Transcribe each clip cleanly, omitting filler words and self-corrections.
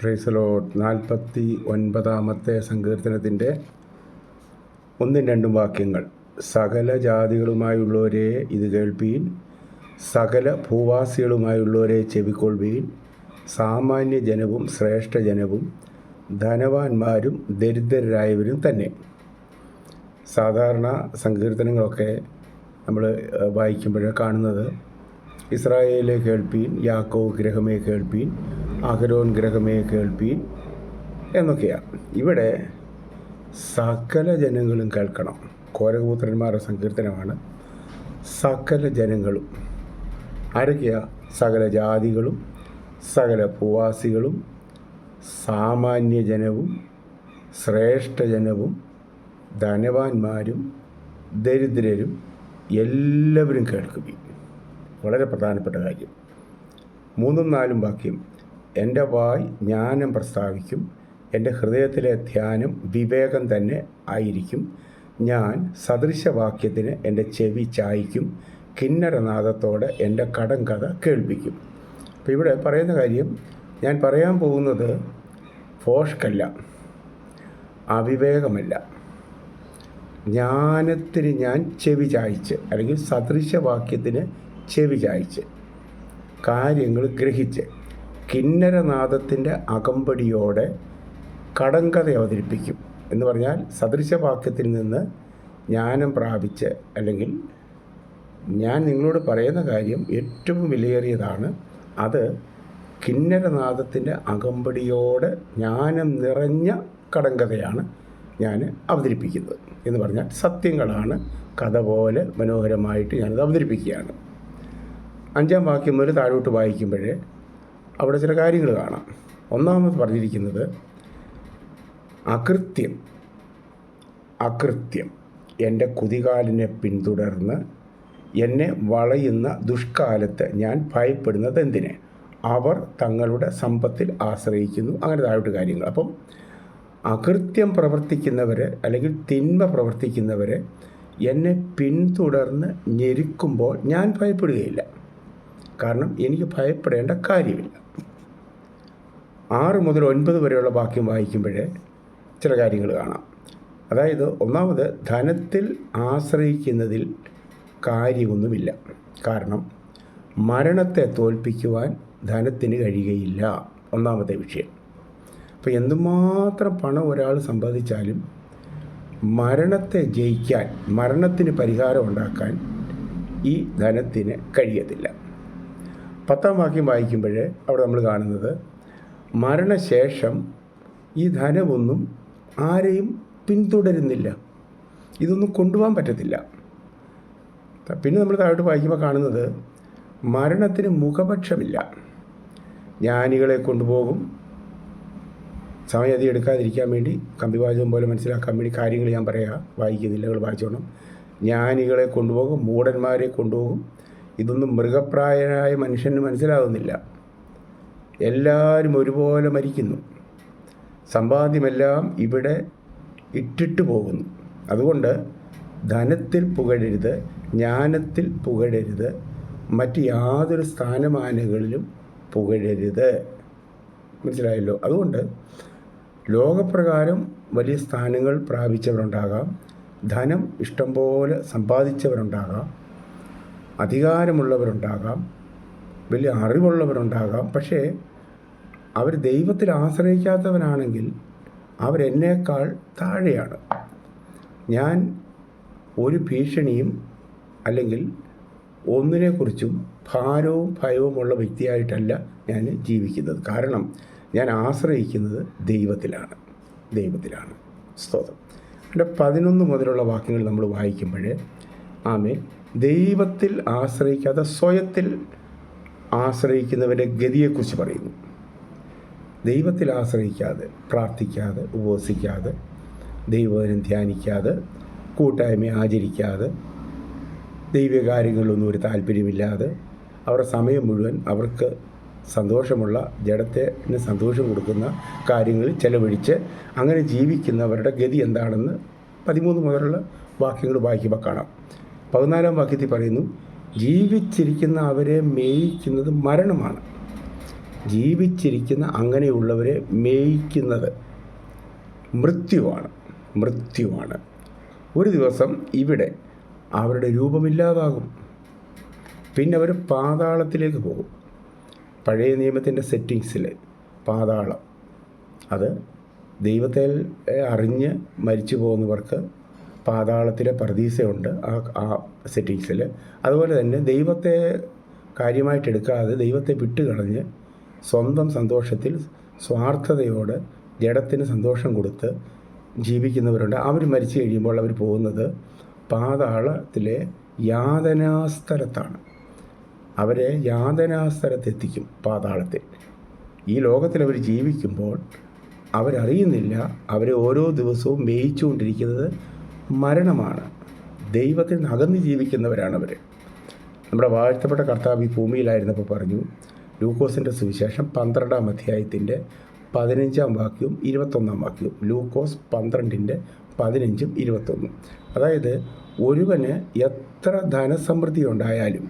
Praise Lord. 49-ാമത്തെ സങ്കീർത്തനത്തിൻ്റെ 1-2 വാക്യങ്ങൾ. സകല ജാതികളുമായുള്ളവരെ ഇത് കേൾപ്പീൻ, സകല ഭൂവാസികളുമായുള്ളവരെ ചെവിക്കൊള്ളുവീൻ. സാമാന്യ ജനവും ശ്രേഷ്ഠജനവും ധനവാന്മാരും ദരിദ്രരായവരും തന്നെ. സാധാരണ സങ്കീർത്തനങ്ങളൊക്കെ നമ്മൾ വായിക്കുമ്പോൾ കാണുന്നത് ഇസ്രായേലെ കേൾപ്പീൻ, യാക്കോബ് ഗൃഹമേ കേൾപ്പീൻ, അഹരോൻ ഗൃഹമേ കേൾപ്പീൻ എന്നൊക്കെയാണ്. ഇവിടെ സകല ജനങ്ങളും കേൾക്കണം. കോരകപുത്രന്മാരുടെ സങ്കീർത്തനമാണ്. സകല ജനങ്ങളും ആരൊക്കെയാ? സകല ജാതികളും സകല ഭൂവാസികളും സാമാന്യ ജനവും ശ്രേഷ്ഠജനവും ധനവാന്മാരും ദരിദ്രരും എല്ലാവരും കേൾക്കുകയും. വളരെ പ്രധാനപ്പെട്ട കാര്യം. 3-4 വാക്യം. എൻ്റെ വായ് ജ്ഞാനം പ്രസ്താവിക്കും, എൻ്റെ ഹൃദയത്തിലെ ധ്യാനം വിവേകം തന്നെ ആയിരിക്കും. ഞാൻ സദൃശവാക്യത്തിന് എൻ്റെ ചെവി ചായ്ക്കും, കിന്നരനാദത്തോടെ എൻ്റെ കടങ്കഥ കേൾപ്പിക്കും. അപ്പോൾ ഇവിടെ പറയുന്ന കാര്യം, ഞാൻ പറയാൻ പോകുന്നത് ഫോഷ്കല്ല, അവിവേകമല്ല. ജ്ഞാനത്തിന് ഞാൻ ചെവി ചായ്ച്ച്, അല്ലെങ്കിൽ സദൃശവാക്യത്തിന് ചെവി ചായ്ച്ച് കാര്യങ്ങൾ ഗ്രഹിച്ച് കിന്നരനാദത്തിൻ്റെ അകമ്പടിയോടെ കടങ്കഥ അവതരിപ്പിക്കും. എന്ന് പറഞ്ഞാൽ സദൃശവാക്യത്തിൽ നിന്ന് ജ്ഞാനം പ്രാപിച്ച്, അല്ലെങ്കിൽ ഞാൻ നിങ്ങളോട് പറയുന്ന കാര്യം ഏറ്റവും വിലയേറിയതാണ്, അത് കിന്നരനാദത്തിൻ്റെ അകമ്പടിയോടെ ജ്ഞാനം നിറഞ്ഞ കടങ്കഥയാണ് ഞാൻ അവതരിപ്പിക്കുന്നത്. എന്ന് പറഞ്ഞാൽ സത്യങ്ങളാണ്, കഥ പോലെ മനോഹരമായിട്ട് ഞാനത് അവതരിപ്പിക്കുകയാണ്. 5-ാം വാക്യം മുതൽ താഴോട്ട് വായിക്കുമ്പോൾ അവിടെ ചില കാര്യങ്ങൾ കാണാം. ഒന്നാമത് പറഞ്ഞിരിക്കുന്നത് അകൃത്യം എൻ്റെ കുതികാലിനെ പിന്തുടർന്ന് എന്നെ വളയുന്ന ദുഷ്കാലത്ത് ഞാൻ ഭയപ്പെടുന്നത് എന്തിന്? അവർ തങ്ങളുടെ സമ്പത്തിൽ ആശ്രയിക്കുന്നു. അങ്ങനെ താഴോട്ട് കാര്യങ്ങൾ. അപ്പം അകൃത്യം പ്രവർത്തിക്കുന്നവർ, അല്ലെങ്കിൽ തിന്മ പ്രവർത്തിക്കുന്നവർ എന്നെ പിന്തുടർന്ന് ഞെരുക്കുമ്പോൾ ഞാൻ ഭയപ്പെടുകയില്ല. കാരണം എനിക്ക് ഭയപ്പെടേണ്ട കാര്യമില്ല. 6 മുതൽ 9 വരെയുള്ള വാക്യം വായിക്കുമ്പോൾ ചില കാര്യങ്ങൾ കാണാം. അതായത് ഒന്നാമത്, ധനത്തിൽ ആശ്രയിക്കുന്നതിൽ കാര്യമൊന്നുമില്ല. കാരണം മരണത്തെ തോൽപ്പിക്കുവാൻ ധനത്തിന് കഴിയുകയില്ല. ഒന്നാമത്തെ വിഷയം. അപ്പോൾ എന്തുമാത്രം പണം ഒരാൾ സമ്പാദിച്ചാലും മരണത്തെ ജയിക്കാൻ, മരണത്തിന് പരിഹാരം ഉണ്ടാക്കാൻ ഈ ധനത്തിന് കഴിയത്തില്ല. 10-ാം വാക്യം വായിക്കുമ്പോൾ അവിടെ നമ്മൾ കാണുന്നത്, മരണശേഷം ഈ ധനമൊന്നും ആരെയും പിന്തുടരുന്നില്ല, ഇതൊന്നും കൊണ്ടുപോകാൻ പറ്റത്തില്ല. പിന്നെ നമ്മൾ താഴോട്ട് വായിക്കുമ്പോൾ കാണുന്നത്, മരണത്തിന് മുഖപക്ഷമില്ല. ജ്ഞാനികളെ കൊണ്ടുപോകും. സമയം അധികം എടുക്കാതിരിക്കാൻ വേണ്ടി കമ്പിവാചകം പോലെ മനസ്സിലാക്കാൻ വേണ്ടി കാര്യങ്ങൾ ഞാൻ വായിക്കുന്നില്ല, വായിച്ചോണം. ജ്ഞാനികളെ കൊണ്ടുപോകും, മൂഢന്മാരെ കൊണ്ടുപോകും. ഇതൊന്നും മൃഗപ്രായനായ മനുഷ്യന് മനസ്സിലാകുന്നില്ല. എല്ലാവരും ഒരുപോലെ മരിക്കുന്നു. സമ്പാദ്യമെല്ലാം ഇവിടെ ഇട്ടിട്ട് പോകുന്നു. അതുകൊണ്ട് ധനത്തിൽ പുകഴരുത്, ജ്ഞാനത്തിൽ പുകഴരുത്, മറ്റ് യാതൊരു സ്ഥാനമാനങ്ങളിലും പുകഴരുത്. മനസ്സിലായല്ലോ? അതുകൊണ്ട് ലോകപ്രകാരം വലിയ സ്ഥാനങ്ങൾ പ്രാപിച്ചവരുണ്ടാകാം, ധനം ഇഷ്ടം പോലെ സമ്പാദിച്ചവരുണ്ടാകാം, അധികാരമുള്ളവരുണ്ടാകാം, വലിയ അറിവുള്ളവരുണ്ടാകാം. പക്ഷേ അവർ ദൈവത്തിൽ ആശ്രയിക്കാത്തവനാണെങ്കിൽ അവരെന്നേക്കാൾ താഴെയാണ്. ഞാൻ ഒരു ഭീഷണിയും അല്ലെങ്കിൽ ഒന്നിനെക്കുറിച്ചും ഭാരവും ഭയവുമുള്ള വ്യക്തിയായിട്ടല്ല ഞാൻ ജീവിക്കുന്നത്. കാരണം ഞാൻ ആശ്രയിക്കുന്നത് ദൈവത്തിലാണ്. സ്തോത്രം. എൻ്റെ 11 മുതലുള്ള വാക്യങ്ങൾ നമ്മൾ വായിക്കുമ്പോൾ ആമേൻ, ദൈവത്തിൽ ആശ്രയിക്കാതെ സ്വയത്തിൽ ആശ്രയിക്കുന്നവൻ്റെ ഗതിയെക്കുറിച്ച് പറയുന്നു. ദൈവത്തിൽ ആശ്രയിക്കാതെ, പ്രാർത്ഥിക്കാതെ, ഉപവസിക്കാതെ, ദൈവവചനം ധ്യാനിക്കാതെ, കൂട്ടായ്മ ആചരിക്കാതെ, ദൈവകാര്യങ്ങളിലൊന്നും ഒരു താല്പര്യമില്ലാതെ, അവരുടെ സമയം മുഴുവൻ അവർക്ക് സന്തോഷമുള്ള, ജഡത്തിന് സന്തോഷം കൊടുക്കുന്ന കാര്യങ്ങളിൽ ചെലവഴിച്ച് അങ്ങനെ ജീവിക്കുന്നവരുടെ ഗതി എന്താണെന്ന് 13 മുതലുള്ള വാക്യങ്ങൾ വായിക്കുമ്പോൾ കാണാം. 14-ാം വാക്യത്തിൽ പറയുന്നു, ജീവിച്ചിരിക്കുന്ന അവരെ മേയിക്കുന്നത് മരണമാണ്, ജീവിച്ചിരിക്കുന്ന അങ്ങനെയുള്ളവരെ മേയിക്കുന്നത് മൃത്യുവാണ്. ഒരു ദിവസം ഇവിടെ അവരുടെ രൂപമില്ലാതാകും. പിന്നെ അവർ പാതാളത്തിലേക്ക് പോകും. പഴയ നിയമത്തിൻ്റെ സെറ്റിങ്സിൽ പാതാളം, അത് ദൈവത്തെ അറിഞ്ഞ് മരിച്ചു പോകുന്നവർക്ക് പാതാളത്തിലെ പർദീസയുണ്ട് ആ സെറ്റിങ്സിൽ. അതുപോലെ തന്നെ ദൈവത്തെ കാര്യമായിട്ടെടുക്കാതെ ദൈവത്തെ വിട്ടുകളഞ്ഞ് സ്വന്തം സന്തോഷത്തിൽ സ്വാർത്ഥതയോടെ ജഡത്തിന് സന്തോഷം കൊടുത്ത് ജീവിക്കുന്നവരുണ്ട്. അവർ മരിച്ചു കഴിയുമ്പോൾ അവർ പോകുന്നത് പാതാളത്തിലെ യാതനാസ്ഥലത്താണ്. അവരെ യാതനാസ്ഥലത്തെത്തിക്കും പാതാളത്തിൽ. ഈ ലോകത്തിൽ അവർ ജീവിക്കുമ്പോൾ അവരറിയുന്നില്ല അവരെ ഓരോ ദിവസവും മേയിച്ചുകൊണ്ടിരിക്കുന്നത് മരണമാണ്. ദൈവത്തിൽ നിന്ന് അകന്ന് ജീവിക്കുന്നവരാണവർ. നമ്മുടെ വാഴ്ത്തപ്പെട്ട കർത്താവ് ഈ ഭൂമിയിലായിരുന്നപ്പോൾ പറഞ്ഞു, ലൂക്കോസിൻ്റെ സുവിശേഷം 12-ാം അധ്യായത്തിൻ്റെ 15-ാം വാക്യവും 21-ാം വാക്യവും. ലൂക്കോസ് 12-ന്റെ 15-ഉം 21-ഉം. അതായത് ഒരുവന് എത്ര ധനസമൃദ്ധി ഉണ്ടായാലും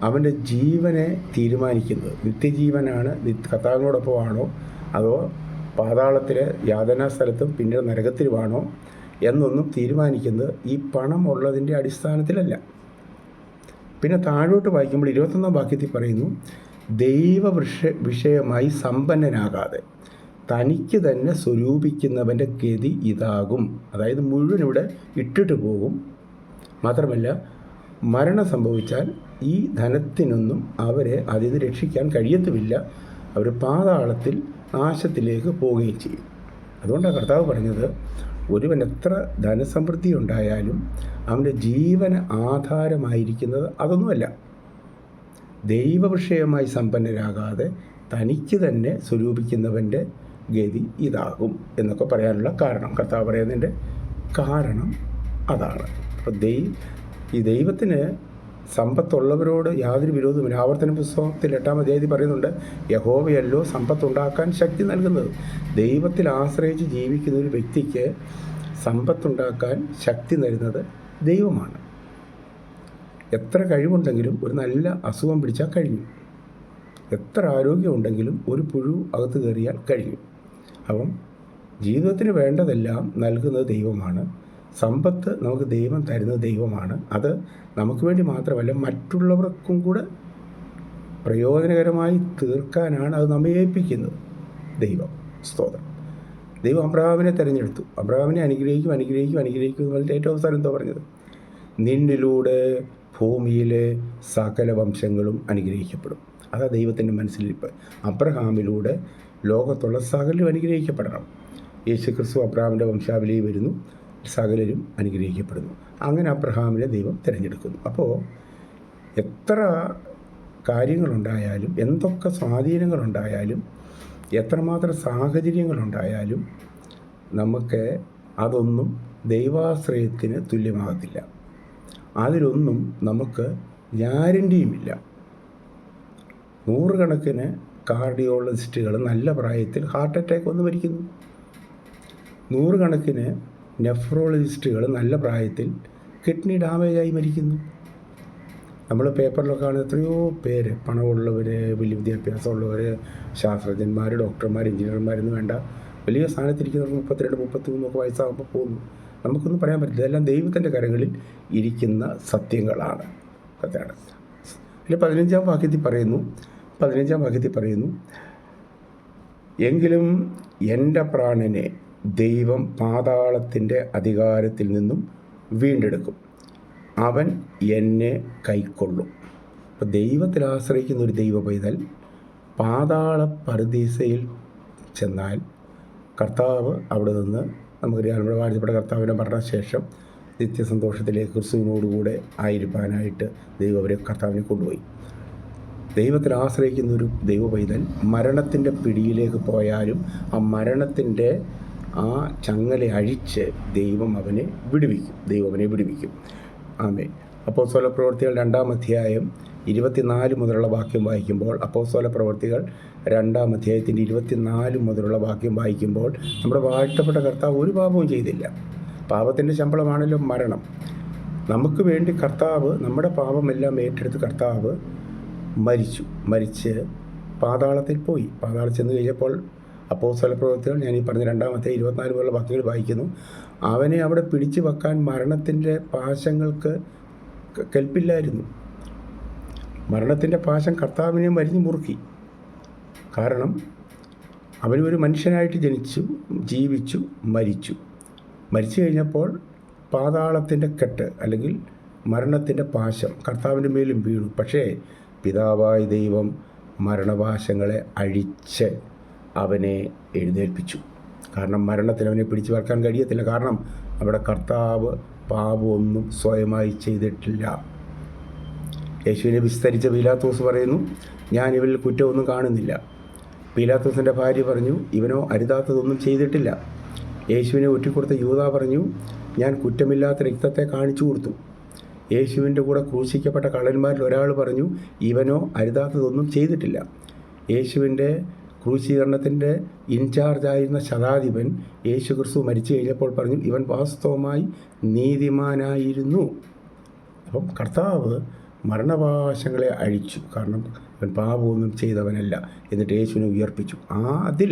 അവൻ്റെ ജീവനെ തീരുമാനിക്കുന്നത് നിത്യജീവനാണ്, കർത്താവിനോടൊപ്പമാണോ അതോ പാതാളത്തിലെ യാതനാ സ്ഥലത്തും പിന്നീട് നരകത്തിലുമാണോ എന്നൊന്നും തീരുമാനിക്കുന്നത് ഈ പണം ഉള്ളതിൻ്റെ അടിസ്ഥാനത്തിലല്ല. പിന്നെ താഴോട്ട് വായിക്കുമ്പോൾ 21-ാം വാക്യത്തിൽ പറയുന്നു, വിഷയമായി സമ്പന്നനാകാതെ തനിക്ക് തന്നെ സ്വരൂപിക്കുന്നവൻ്റെ ഗതി ഇതാകും. അതായത് മുഴുവൻ ഇവിടെ ഇട്ടിട്ട് പോകും. മാത്രമല്ല മരണം സംഭവിച്ചാൽ ഈ ധനത്തിനൊന്നും അവരെ അതിൽ നിന്ന് രക്ഷിക്കാൻ കഴിയത്തുമില്ല. അവർ പാതാളത്തിൽ നാശത്തിലേക്ക് പോവുകയും ചെയ്യും. അതുകൊണ്ടാണ് കർത്താവ് പറഞ്ഞത്, ഒരുവൻ എത്ര ധനസമൃദ്ധി ഉണ്ടായാലും അവൻ്റെ ജീവന് ആധാരമായിരിക്കുന്നത് അതൊന്നുമല്ല. ദൈവവിഷയമായി സമ്പന്നരാകാതെ തനിക്ക് തന്നെ സ്വരൂപിക്കുന്നവൻ്റെ ഗതി ഇതാകും എന്നൊക്കെ പറയാനുള്ള കാരണം, കർത്താവ് പറയുന്നതിൻ്റെ കാരണം അതാണ്. അപ്പോൾ ഈ ദൈവത്തിന് സമ്പത്തുള്ളവരോട് യാതൊരു വിരോധമില്ല. ആവർത്തന പുസ്തകത്തിൽ 8-ാം അധ്യായത്തിൽ പറയുന്നുണ്ട്, യഹോവയല്ലോ സമ്പത്തുണ്ടാക്കാൻ ശക്തി നൽകുന്നത്. ദൈവത്തിൽ ആശ്രയിച്ച് ജീവിക്കുന്ന ഒരു വ്യക്തിക്ക് സമ്പത്തുണ്ടാക്കാൻ ശക്തി തരുന്നത് ദൈവമാണ്. എത്ര കഴിവുണ്ടെങ്കിലും ഒരു നല്ല അസുഖം പിടിച്ചാൽ കഴിഞ്ഞു. എത്ര ആരോഗ്യമുണ്ടെങ്കിലും ഒരു പുഴു അകത്ത് കയറിയാൽ കഴിഞ്ഞു. അപ്പം ജീവിതത്തിന് വേണ്ടതെല്ലാം നൽകുന്നത് ദൈവമാണ്. സമ്പത്ത് നമുക്ക് ദൈവം തരുന്നത് ദൈവമാണ്. അത് നമുക്ക് വേണ്ടി മാത്രമല്ല മറ്റുള്ളവർക്കും കൂടെ പ്രയോജനകരമായി തീർക്കാനാണ് അത് നമ്മെ ഏൽപ്പിക്കുന്നത് ദൈവം. സ്തോത്രം. ദൈവം അബ്രഹാമിനെ തിരഞ്ഞെടുത്തു. അബ്രഹാമിനെ അനുഗ്രഹിക്കും എന്ന് പറഞ്ഞിട്ട് ഏറ്റവും അവസാനം എന്തോ പറഞ്ഞത്, നിന്നിലൂടെ ഭൂമിയിലെ സകല വംശങ്ങളും അനുഗ്രഹിക്കപ്പെടും. അതാ ദൈവത്തിൻ്റെ മനസ്സിലിരിപ്പ്. അബ്രഹാമിലൂടെ ലോകത്തുള്ള സകലരും അനുഗ്രഹിക്കപ്പെടണം. യേശു ക്രിസ്തു അബ്രഹാമിൻ്റെ വംശാവലിയിൽ വരുന്നു, സകലരും അനുഗ്രഹിക്കപ്പെടുന്നു. അങ്ങനെ അബ്രഹാമിനെ ദൈവം തിരഞ്ഞെടുക്കുന്നു. അപ്പോൾ എത്ര കാര്യങ്ങളുണ്ടായാലും, എന്തൊക്കെ സ്വാധീനങ്ങളുണ്ടായാലും, എത്രമാത്രം സാഹചര്യങ്ങളുണ്ടായാലും നമുക്ക് അതൊന്നും ദൈവാശ്രയത്തിന് തുല്യമാകത്തില്ല. അതിലൊന്നും നമുക്ക് ഗ്യാരൻറ്റിയുമില്ല. നൂറുകണക്കിന് കാർഡിയോളജിസ്റ്റുകൾ നല്ല പ്രായത്തിൽ ഹാർട്ട് അറ്റാക്ക് വന്ന് മരിക്കുന്നു. നൂറുകണക്കിന് നെഫ്രോളജിസ്റ്റുകൾ നല്ല പ്രായത്തിൽ കിഡ്നി ഡാമേജായി മരിക്കുന്നു. നമ്മൾ പേപ്പറിലൊക്കെ കാണുന്ന എത്രയോ പേര്, പണമുള്ളവർ, വലിയ വിദ്യാഭ്യാസമുള്ളവർ, ശാസ്ത്രജ്ഞന്മാർ, ഡോക്ടർമാർ, എഞ്ചിനീയർമാരെന്ന് വേണ്ട വലിയ സ്ഥാനത്തിരിക്കുന്നവർക്ക് 32, 33 വയസ്സാകുമ്പോൾ പോകുന്നു. നമുക്കൊന്നും പറയാൻ പറ്റില്ല. ഇതെല്ലാം ദൈവത്തിൻ്റെ കരങ്ങളിൽ ഇരിക്കുന്ന സത്യങ്ങളാണ്. അതാണ്. അതിൽ 15-ാം വാക്യത്തിൽ പറയുന്നു, എങ്കിലും എൻ്റെ പ്രാണനെ ദൈവം പാതാളത്തിൻ്റെ അധികാരത്തിൽ നിന്നും വീണ്ടെടുക്കും, അവൻ എന്നെ കൈക്കൊള്ളും. അപ്പോൾ ദൈവത്തിൽ ആശ്രയിക്കുന്ന ഒരു ദൈവ പൈതൽ പാതാള പറുദീസയിൽ ചെന്നാൽ കർത്താവ് അവിടെ നിന്ന് നമുക്കറിയാം, നമ്മുടെ വാഴ്ത്തപ്പെട്ട കർത്താവിനെ മരണശേഷം നിത്യസന്തോഷത്തിലേക്ക് ക്രിസ്തുവിനോടുകൂടെ ആയിരിക്കാനായിട്ട് ദൈവം അവരെ കർത്താവിനെ കൊണ്ടുപോയി. ദൈവത്തിൽ ആശ്രയിക്കുന്ന ഒരു ദൈവ പൈതൽ മരണത്തിൻ്റെ പിടിയിലേക്ക് പോയാലും ആ മരണത്തിൻ്റെ ആ ചങ്ങല അഴിച്ച് ദൈവം അവനെ വിടുവിക്കും. ആമേൻ. അപ്പോസ്തല പ്രവൃത്തികൾ 2-ാം അധ്യായം 24 മുതലുള്ള വാക്യം വായിക്കുമ്പോൾ, അപ്പോസ്തല പ്രവൃത്തികൾ 2-ാം അധ്യായത്തിൻ്റെ 24 മുതലുള്ള വാക്യം വായിക്കുമ്പോൾ, നമ്മുടെ വാഴ്ത്തപ്പെട്ട കർത്താവ് ഒരു പാപവും ചെയ്തില്ല. പാപത്തിൻ്റെ ശമ്പളമാണല്ലോ മരണം. നമുക്ക് വേണ്ടി കർത്താവ് നമ്മുടെ പാപമെല്ലാം ഏറ്റെടുത്ത് കർത്താവ് മരിച്ച് പാതാളത്തിൽ പോയി. പാതാളത്തിൽ ചെന്ന് കഴിഞ്ഞപ്പോൾ അപ്പോസ്തല പ്രവൃത്തികൾ ഞാൻ ഈ പറഞ്ഞ 2-ാമത്തെ 24 പോലുള്ള വാക്യങ്ങൾ വായിക്കുന്നു. അവനെ അവിടെ പിടിച്ചു വെക്കാൻ മരണത്തിൻ്റെ പാശങ്ങൾക്ക് കെൽപ്പില്ലായിരുന്നു. മരണത്തിൻ്റെ പാശം കർത്താവിനെ വരിഞ്ഞു മുറുക്കി. കാരണം അവനൊരു മനുഷ്യനായിട്ട് ജനിച്ചു, ജീവിച്ചു, മരിച്ചു. മരിച്ചു കഴിഞ്ഞപ്പോൾ പാതാളത്തിൻ്റെ കെട്ട് അല്ലെങ്കിൽ മരണത്തിൻ്റെ പാശം കർത്താവിൻ്റെ മേലും വീണു. പക്ഷേ പിതാവായ ദൈവം മരണപാശങ്ങളെ അഴിച്ച് അവനെ എഴുന്നേൽപ്പിച്ചു. കാരണം മരണത്തിന് അവനെ പിടിച്ചു വെക്കാൻ കഴിയത്തില്ല. കാരണം അവിടെ കർത്താവ് പാപമൊന്നും സ്വയമായി ചെയ്തിട്ടില്ല. യേശുവിനെ വിസ്തരിച്ച പീലാത്തോസ് പറയുന്നു, ഞാൻ ഇവരിൽ കുറ്റമൊന്നും കാണുന്നില്ല. പീലാത്തോസിൻ്റെ ഭാര്യ പറഞ്ഞു, ഇവനോ അരുതാത്തതൊന്നും ചെയ്തിട്ടില്ല. യേശുവിനെ ഒറ്റിക്കൊടുത്ത യൂദാ പറഞ്ഞു, ഞാൻ കുറ്റമില്ലാത്ത രക്തത്തെ കാണിച്ചു കൊടുത്തു. യേശുവിൻ്റെ കൂടെ ക്രൂശിക്കപ്പെട്ട കള്ളന്മാരിൽ ഒരാൾ പറഞ്ഞു, ഇവനോ അരുതാത്തതൊന്നും ചെയ്തിട്ടില്ല. യേശുവിൻ്റെ ക്രൂശീകരണത്തിൻ്റെ ഇൻചാർജായിരുന്ന ശതാധിപൻ യേശു ക്രിസ്തു മരിച്ചു കഴിഞ്ഞപ്പോൾ പറഞ്ഞു, ഇവൻ വാസ്തവമായി നീതിമാനായിരുന്നു. അപ്പം കർത്താവ് മരണപാശങ്ങളെ അഴിച്ചു. കാരണം അവൻ പാപമൊന്നും ചെയ്തവനല്ല. എന്നിട്ട് യേശുവിനെ ഉയർപ്പിച്ചു. അതിൽ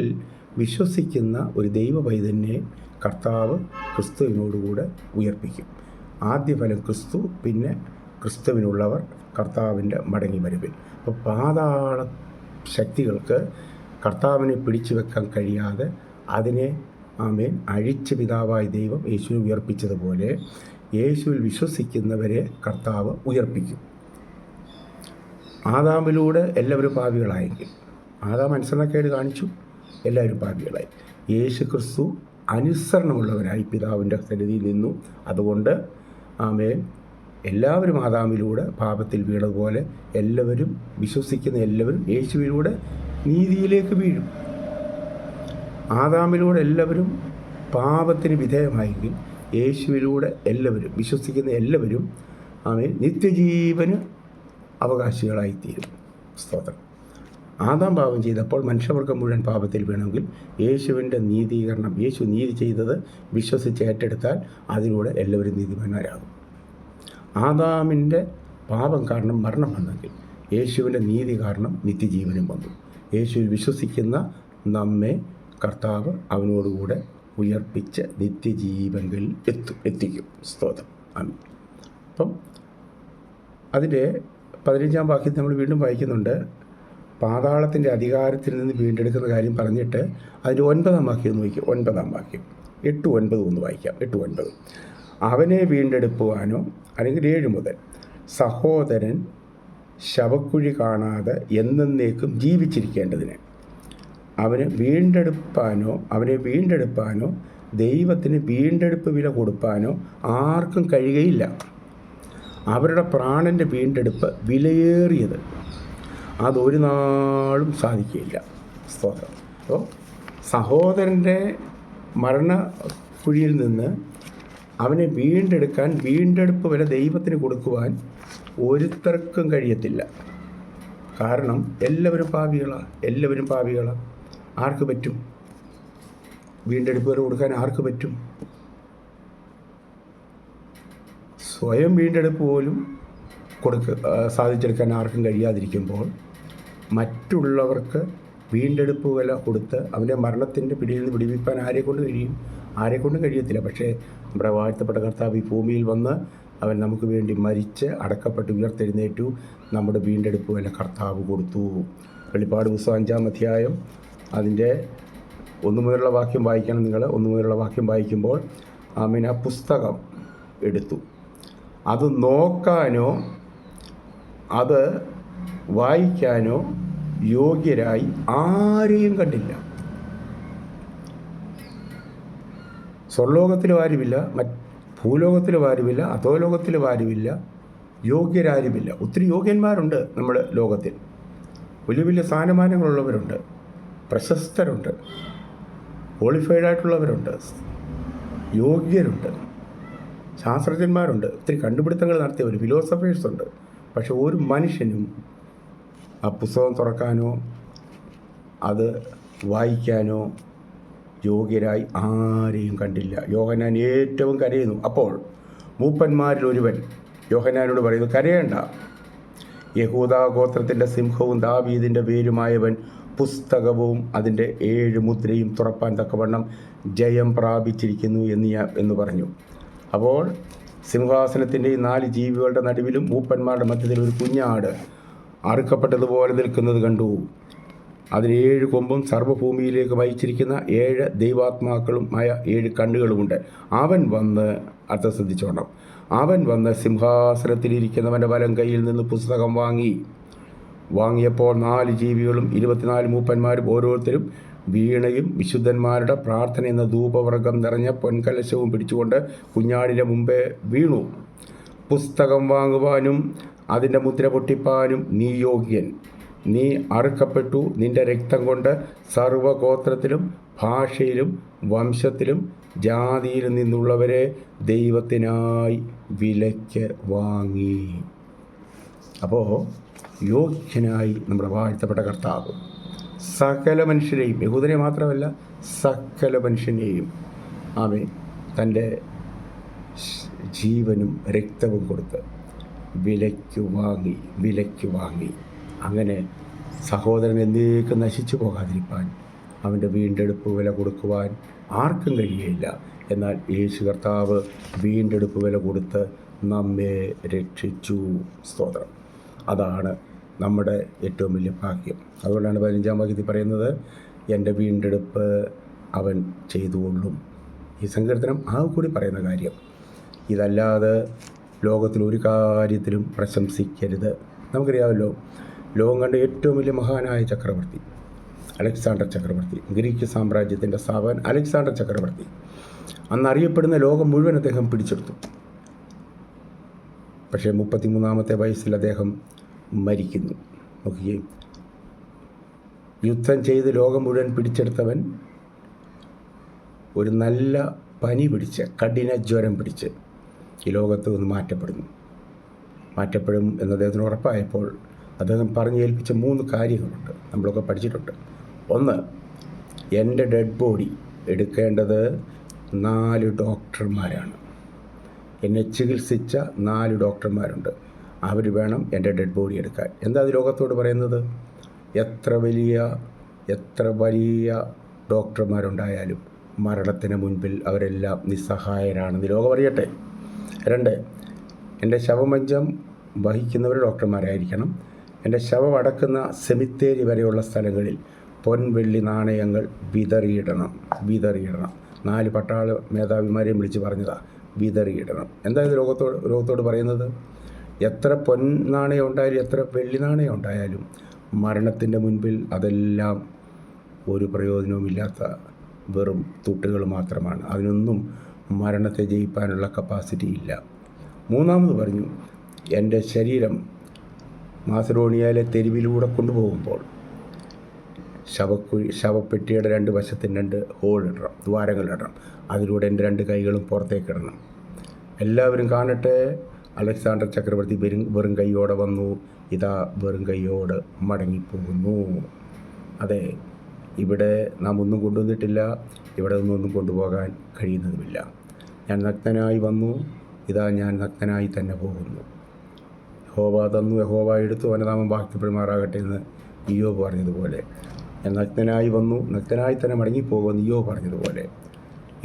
വിശ്വസിക്കുന്ന ഒരു ദൈവ പൈതലിനെ കർത്താവ് ക്രിസ്തുവിനോടുകൂടെ ഉയർപ്പിക്കും. ആദ്യ ഫലം ക്രിസ്തു, പിന്നെ ക്രിസ്തുവിനുള്ളവർ കർത്താവിൻ്റെ മടങ്ങി വരവിൽ. അപ്പോൾ പാതാള ശക്തികൾക്ക് കർത്താവിനെ പിടിച്ചു വെക്കാൻ കഴിയാതെ അതിനെ അഴിച്ച് പിതാവായ ദൈവം യേശുവിനെ ഉയർപ്പിച്ചതുപോലെ യേശുവിൽ വിശ്വസിക്കുന്നവരെ കർത്താവ് ഉയർപ്പിക്കും. ആദാമിലൂടെ എല്ലാവരും പാപികളായെങ്കിൽ, ആദാം അനുസരണക്കേട് കാണിച്ചു, എല്ലാവരും പാപികളായി. യേശു ക്രിസ്തു അനുസരണമുള്ളവരായി പിതാവിൻ്റെ സന്നിധിയിൽ നിന്നു. അതുകൊണ്ട് എല്ലാവരും ആദാമിലൂടെ പാപത്തിൽ വീണതുപോലെ എല്ലാവരും വിശ്വസിക്കുന്ന എല്ലാവരും യേശുവിലൂടെ നീതിയിലേക്ക് വീഴും. ആദാമിലൂടെ എല്ലാവരും പാപത്തിന് വിധേയമായെങ്കിൽ യേശുവിലൂടെ എല്ലാവരും വിശ്വസിക്കുന്ന എല്ലാവരും നിത്യജീവന് അവകാശികളായിത്തീരും. സ്തോത്രം. ആദാം പാപം ചെയ്തപ്പോൾ മനുഷ്യവർഗം മുഴുവൻ പാപത്തിൽ വീണമെങ്കിൽ യേശുവിൻ്റെ നീതീകരണം, യേശു നീതി ചെയ്തത് വിശ്വസിച്ച് ഏറ്റെടുത്താൽ അതിലൂടെ എല്ലാവരും നീതിമാന്മാരാകും. ആദാമിൻ്റെ പാപം കാരണം മരണം വന്നെങ്കിൽ യേശുവിൻ്റെ നീതി കാരണം നിത്യജീവനും വന്നു. യേശുവിൽ വിശ്വസിക്കുന്ന നമ്മെ കർത്താവ് അവനോടുകൂടെ ഉയർപ്പിച്ച് നിത്യജീവങ്ങളിൽ എത്തിക്കും. സ്തോത്രം. ആമേൻ. അപ്പം അതിൻ്റെ 15-ാം വാക്യത്തിൽ നമ്മൾ വീണ്ടും വായിക്കുന്നുണ്ട്, പാതാളത്തിൻ്റെ അധികാരത്തിൽ നിന്ന് വീണ്ടെടുക്കുന്ന കാര്യം പറഞ്ഞിട്ട് അതിൻ്റെ 9-ാം വാക്യം ഒന്ന് വായിക്കും. 9-ാം വാക്യം 8-9 ഒന്ന് വായിക്കാം. 8-9 അവനെ വീണ്ടെടുക്കുവാനോ, അല്ലെങ്കിൽ 7 മുതൽ സഹോദരൻ ശവക്കുഴി കാണാതെ എന്നേക്കും ജീവിച്ചിരിക്കേണ്ടതിന് അവനെ വീണ്ടെടുപ്പാനോ ദൈവത്തിന് വീണ്ടെടുപ്പ് വില കൊടുപ്പാനോ ആർക്കും കഴിയുകയില്ല. അവരുടെ പ്രാണൻ്റെ വീണ്ടെടുപ്പ് വിലയേറിയത്, അതൊരു നാളും സാധിക്കുകയില്ല. സ്തോത്രം. അപ്പോൾ സഹോദരൻ്റെ മരണക്കുഴിയിൽ നിന്ന് അവനെ വീണ്ടെടുക്കാൻ വീണ്ടെടുപ്പ് വില ദൈവത്തിന് കൊടുക്കുവാൻ ഒരുത്തർക്കും കഴിയത്തില്ല. കാരണം എല്ലാവരും പാപികളാണ്. ആർക്ക് പറ്റും? വീണ്ടെടുപ്പ് വില കൊടുക്കാൻ ആർക്ക് പറ്റും? സ്വയം വീണ്ടെടുപ്പ് പോലും സാധിച്ചെടുക്കാൻ ആർക്കും കഴിയാതിരിക്കുമ്പോൾ മറ്റുള്ളവർക്ക് വീണ്ടെടുപ്പ് വില കൊടുത്ത് അവൻ്റെ മരണത്തിൻ്റെ പിടിയിൽ നിന്ന് വിടിവിപ്പാൻ ആരെക്കൊണ്ട് കഴിയും? ആരെക്കൊണ്ടും കഴിയത്തില്ല. പക്ഷേ നമ്മുടെ വാഴ്ത്തപ്പെട്ട കർത്താവ് ഈ ഭൂമിയിൽ വന്ന് അവൻ നമുക്ക് വേണ്ടി മരിച്ച് അടക്കപ്പെട്ട് ഉയർത്തെഴുന്നേറ്റു. നമ്മുടെ വീണ്ടെടുപ്പ് വില കർത്താവ് കൊടുത്തു. വെളിപ്പാട് പുസ്തകം 5-ാം അധ്യായം അതിൻ്റെ 1 മുതലുള്ള വാക്യം വായിക്കണം. നിങ്ങൾ 1 മുതലുള്ള വാക്യം വായിക്കുമ്പോൾ ആ പുസ്തകം എടുത്തു. അത് നോക്കാനോ അത് വായിക്കാനോ യോഗ്യരായി ആരെയും കണ്ടില്ല. സ്വർലോകത്തിലും ആരുമില്ല, ഭൂലോകത്തിലും ആരുമില്ല, അധോലോകത്തിലും ആരുമില്ല, യോഗ്യരാരുമില്ല. ഒത്തിരി യോഗ്യന്മാരുണ്ട് നമ്മുടെ ലോകത്തിൽ. വലിയ വലിയ സ്ഥാനമാനങ്ങളുള്ളവരുണ്ട്, പ്രശസ്തരുണ്ട്, ക്വാളിഫൈഡായിട്ടുള്ളവരുണ്ട്, യോഗ്യരുണ്ട്, ശാസ്ത്രജ്ഞന്മാരുണ്ട്, ഒത്തിരി കണ്ടുപിടുത്തങ്ങൾ നടത്തിയവർ, ഫിലോസഫേഴ്സുണ്ട്. പക്ഷെ ഒരു മനുഷ്യനും ആ പുസ്തകം തുറക്കാനോ അത് വായിക്കാനോ യോഗ്യരായി ആരെയും കണ്ടില്ല. യോഹന്നാൻ ഏറ്റവും കരയുന്നു. അപ്പോൾ മൂപ്പന്മാരിൽ ഒരുവൻ യോഹന്നാനോട് പറയുന്നു, കരയേണ്ട, യഹൂദാ ഗോത്രത്തിൻ്റെ സിംഹവും ദാവീദിൻ്റെ വേരുമായവൻ പുസ്തകവും അതിൻ്റെ 7 മുദ്രയും തുറപ്പാൻ തക്കവണ്ണം ജയം പ്രാപിച്ചിരിക്കുന്നു എന്ന് പറഞ്ഞു. അപ്പോൾ സിംഹാസനത്തിൻ്റെ 4 ജീവികളുടെ നടുവിലും മൂപ്പന്മാരുടെ മധ്യത്തിൽ ഒരു കുഞ്ഞാട് അറുക്കപ്പെട്ടതുപോലെ നിൽക്കുന്നത് കണ്ടു. അതിന് 7 കൊമ്പും സർവ്വഭൂമിയിലേക്ക് വഹിച്ചിരിക്കുന്ന 7 ദൈവാത്മാക്കളുമായ 7 കണ്ണുകളുമുണ്ട്. അവൻ വന്ന് അർത്ഥം ശ്രദ്ധിച്ചോണം. അവൻ വന്ന് സിംഹാസനത്തിലിരിക്കുന്നവൻ്റെ വലം കയ്യിൽ നിന്ന് പുസ്തകം വാങ്ങിയപ്പോൾ 4 ജീവികളും 24 മൂപ്പന്മാരും ഓരോരുത്തരും വീണയും വിശുദ്ധന്മാരുടെ പ്രാർത്ഥന എന്ന ധൂപവർഗം നിറഞ്ഞ പൊൻകലശവും പിടിച്ചുകൊണ്ട് കുഞ്ഞാടിൻ്റെ മുമ്പേ വീണു. പുസ്തകം വാങ്ങുവാനും അതിൻ്റെ മുദ്ര പൊട്ടിപ്പാനും നീ യോഗ്യൻ. നീ അറുക്കപ്പെട്ടു. നിന്റെ രക്തം കൊണ്ട് സർവ്വഗോത്രത്തിലും ഭാഷയിലും വംശത്തിലും ജാതിയിലും നിന്നുള്ളവരെ ദൈവത്തിനായി വിലയ്ക്ക് വാങ്ങി. അപ്പോൾ യോഗ്യനായി നമ്മുടെ വാഴ്ത്തപ്പെട്ട കർത്താവ് സകല മനുഷ്യരെയും, യഹൂദനെ മാത്രമല്ല സകല മനുഷ്യനെയും അവൻ തൻ്റെ ജീവനും രക്തവും കൊടുത്ത് വിലയ്ക്ക് വാങ്ങി. അങ്ങനെ സഹോദരൻ എന്നേക്കും നശിച്ചു പോകാതിരിക്കാൻ അവൻ്റെ വീണ്ടെടുപ്പ് വില കൊടുക്കുവാൻ ആർക്കും കഴിയുകയില്ല. എന്നാൽ യേശു കർത്താവ് വീണ്ടെടുപ്പ് വില കൊടുത്ത് നമ്മെ രക്ഷിച്ചു. സ്തോത്രം. അതാണ് നമ്മുടെ ഏറ്റവും വലിയ ഭാഗ്യം. അതുകൊണ്ടാണ് 15-ാം വാക്യത്തിൽ പറയുന്നത്, എൻ്റെ വീണ്ടെടുപ്പ് അവൻ ചെയ്തുകൊള്ളും. ഈ സങ്കീർത്തനം കൂടി പറയുന്ന കാര്യം. ഇതല്ലാതെ ലോകത്തിൽ ഒരു കാര്യത്തിലും പ്രശംസിക്കരുത്. നമുക്കറിയാമല്ലോ, ലോകം കണ്ട ഏറ്റവും വലിയ മഹാനായ ചക്രവർത്തി അലക്സാണ്ടർ ചക്രവർത്തി, ഗ്രീക്ക് സാമ്രാജ്യത്തിൻ്റെ സ്ഥാപകൻ അലക്സാണ്ടർ ചക്രവർത്തി, അന്നറിയപ്പെടുന്ന ലോകം മുഴുവൻ അദ്ദേഹം പിടിച്ചെടുത്തു. പക്ഷേ 33-ാമത്തെ വയസ്സിൽ അദ്ദേഹം മരിക്കുന്നു. നോക്കുകയും യുദ്ധം ചെയ്ത് ലോകം മുഴുവൻ പിടിച്ചെടുത്തവൻ ഒരു നല്ല പനി പിടിച്ച്, കഠിന ജ്വരം പിടിച്ച് ഈ ലോകത്ത് നിന്ന് മാറ്റപ്പെടും എന്ന് അദ്ദേഹത്തിന് ഉറപ്പായപ്പോൾ അദ്ദേഹം പറഞ്ഞു ഏൽപ്പിച്ച 3 കാര്യങ്ങളുണ്ട്. നമ്മളൊക്കെ പഠിച്ചിട്ടുണ്ട്. 1, എൻ്റെ ഡെഡ് ബോഡി എടുക്കേണ്ടത് 4 ഡോക്ടർമാരാണ്. എന്നെ ചികിത്സിച്ച 4 ഡോക്ടർമാരുണ്ട്. അവർ വേണം എൻ്റെ ഡെഡ് ബോഡി എടുക്കാൻ. എന്താ അത് ലോകത്തോട് പറയുന്നത്? എത്ര വലിയ ഡോക്ടർമാരുണ്ടായാലും മരണത്തിന് മുൻപിൽ അവരെല്ലാം നിസ്സഹായരാണെന്ന് ലോകം അറിയട്ടെ. 2, എൻ്റെ ശവമഞ്ചം വഹിക്കുന്നവർ ഡോക്ടർമാരായിരിക്കണം. എൻ്റെ ശവം അടക്കുന്ന സെമിത്തേരി വരെയുള്ള സ്ഥലങ്ങളിൽ പൊൻവെള്ളി നാണയങ്ങൾ വിതറിയിടണം. 4 പട്ടാള മേധാവിമാരെയും വിളിച്ച് പറഞ്ഞതാണ്, വിതറിയിടണം. എന്തായത് ലോകത്തോട് പറയുന്നത്? എത്ര പൊൻനാണയം ഉണ്ടായാലും എത്ര വെള്ളി നാണയം ഉണ്ടായാലും മരണത്തിൻ്റെ മുൻപിൽ അതെല്ലാം ഒരു പ്രയോജനവുമില്ലാത്ത വെറും തുട്ടുകൾ മാത്രമാണ്. അതിനൊന്നും മരണത്തെ ജയിക്കാനുള്ള കപ്പാസിറ്റി ഇല്ല. 3 പറഞ്ഞു, എൻ്റെ ശരീരം മാസഡോണിയയിലെ തെരുവിലൂടെ കൊണ്ടുപോകുമ്പോൾ ശവപ്പെട്ടിയുടെ 2 വശത്തിന് 2 ഹോളിടണം, ദ്വാരങ്ങളിടണം. അതിലൂടെ എൻ്റെ 2 കൈകളും പുറത്തേക്കിടണം. എല്ലാവരും കാണട്ടെ, അലക്സാണ്ടർ ചക്രവർത്തി വെറും കൈയോടെ വന്നു, ഇതാ വെറും കൈയോട് മടങ്ങിപ്പോകുന്നു. അതെ, ഇവിടെ നാം ഒന്നും കൊണ്ടുവന്നിട്ടില്ല, ഇവിടെ ഒന്നും കൊണ്ടുപോകാൻ കഴിയുന്നതുമില്ല. ഞാൻ നഗ്നനായി വന്നു, ഇതാ ഞാൻ നഗ്നനായി തന്നെ പോകുന്നു. യഹോവ തന്നു, യഹോവ എടുത്തു, അവനനാമം വാഴ്ത്തപ്പെടുമാറാകട്ടെ എന്ന് ഇയ്യോബ് പറഞ്ഞതുപോലെ, ഞാൻ നഗ്നനായി വന്നു, നഗ്നനായി തന്നെ മടങ്ങിപ്പോകുമെന്ന് ഇയ്യോബ് പറഞ്ഞതുപോലെ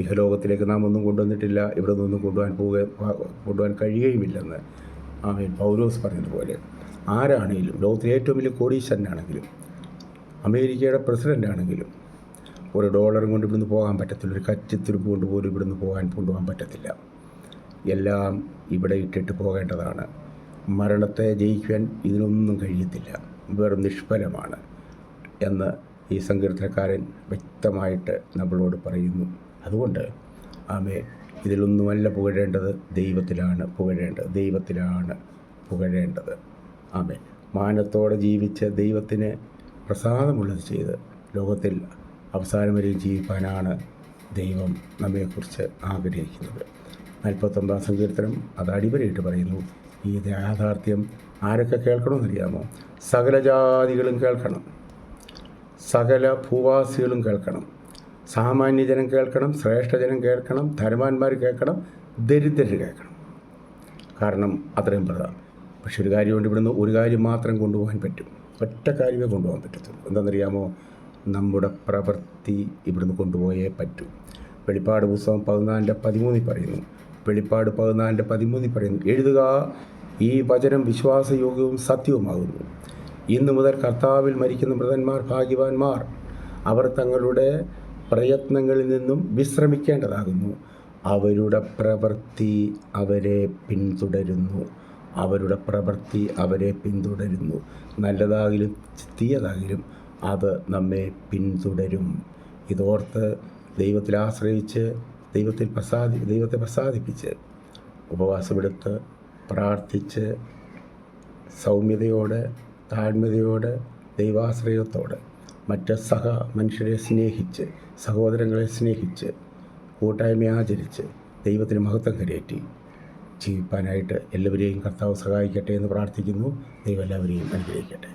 ഇഹലോകത്തിലേക്ക് നാം ഒന്നും കൊണ്ടുവന്നിട്ടില്ല, ഇവിടെ നിന്നൊന്നും കൊണ്ടുപോകാൻ കഴിയുകയുമില്ലെന്ന് പൗലോസ് പറഞ്ഞതുപോലെ ആരാണെങ്കിലും, ലോകത്തിലെ ഏറ്റവും വലിയ കോടീശ്വരനാണെങ്കിലും അമേരിക്കയുടെ പ്രസിഡൻ്റാണെങ്കിലും $1 കൊണ്ട് ഇവിടുന്ന് പോകാൻ പറ്റത്തില്ല. ഒരു കച്ചിത്തുരുമ്പ് കൊണ്ട് പോലും ഇവിടുന്ന് കൊണ്ടുപോകാൻ പറ്റത്തില്ല. എല്ലാം ഇവിടെ ഇട്ടിട്ട് പോകേണ്ടതാണ്. മരണത്തെ ജയിക്കാൻ ഇതിനൊന്നും കഴിയത്തില്ല, വെറും നിഷ്ഫലമാണ് എന്ന് ഈ സങ്കീർത്തനക്കാരൻ വ്യക്തമായിട്ട് നമ്മളോട് പറയുന്നു. അതുകൊണ്ട് ഇതിലൊന്നുമല്ല പുകഴേണ്ടത്, ദൈവത്തിലാണ് പുകഴേണ്ടത്. മാനത്തോടെ ജീവിച്ച് ദൈവത്തിന് പ്രസാദമുള്ളത് ചെയ്ത് ലോകത്തിൽ അവസാനം വരെ ജീവിക്കാനാണ് ദൈവം നമ്മെക്കുറിച്ച് ആഗ്രഹിക്കുന്നത്. 49-ാം സങ്കീർത്തനം അത് അടിവരയിട്ട് പറയുന്നു. ഈ യാഥാർത്ഥ്യം ആരൊക്കെ കേൾക്കണമെന്നറിയാമോ? സകല ജാതികളും കേൾക്കണം, സകല ഭൂവാസികളും കേൾക്കണം, സാമാന്യജനം കേൾക്കണം, ശ്രേഷ്ഠജനം കേൾക്കണം, ധനവാന്മാർ കേൾക്കണം, ദരിദ്രർ കേൾക്കണം. കാരണം അത്രയും പ്രധാനം. പക്ഷെ ഒരു കാര്യമുണ്ട്, ഇവിടുന്ന് ഒരു കാര്യം മാത്രം കൊണ്ടുപോകാൻ പറ്റും. ഒറ്റ കാര്യമേ കൊണ്ടുപോകാൻ പറ്റത്തുള്ളൂ. എന്താണെന്നറിയാമോ? നമ്മുടെ പ്രവൃത്തി ഇവിടുന്ന് കൊണ്ടുപോയേ പറ്റൂ. വെളിപ്പാട് പുസ്തകം 14:13 പറയുന്നു. വെളിപ്പാട് 14:13 എഴുതുക, ഈ വചനം വിശ്വാസയോഗ്യവും സത്യവുമാകുന്നു. ഇന്നു മുതൽ കർത്താവിൽ മരിക്കുന്ന മൃതന്മാർ ഭാഗ്യവാന്മാർ. അവർ തങ്ങളുടെ പ്രയത്നങ്ങളിൽ നിന്നും വിശ്രമിക്കേണ്ടതാകുന്നു. അവരുടെ പ്രവൃത്തി അവരെ പിന്തുടരുന്നു. അവരുടെ പ്രവൃത്തി അവരെ പിന്തുടരുന്നു. നല്ലതാകിലും തീയതാകിലും അത് നമ്മെ പിന്തുടരും. ഇതോർത്ത് ദൈവത്തിൽ ആശ്രയിച്ച് ദൈവത്തെ പ്രസാദിപ്പിച്ച് ഉപവാസമെടുത്ത് പ്രാർത്ഥിച്ച് സൗമ്യതയോടെ താഴ്മതയോടെ ദൈവാശ്രയത്തോടെ മറ്റ് മനുഷ്യരെ സ്നേഹിച്ച് സഹോദരങ്ങളെ സ്നേഹിച്ച് കൂട്ടായ്മ ആചരിച്ച് ദൈവത്തിന് മഹത്വം കരയേറ്റി ജീവിപ്പാനായിട്ട് എല്ലാവരെയും കർത്താവ് സഹായിക്കട്ടെ എന്ന് പ്രാർത്ഥിക്കുന്നു. ദൈവം എല്ലാവരെയും അനുഗ്രഹിക്കട്ടെ.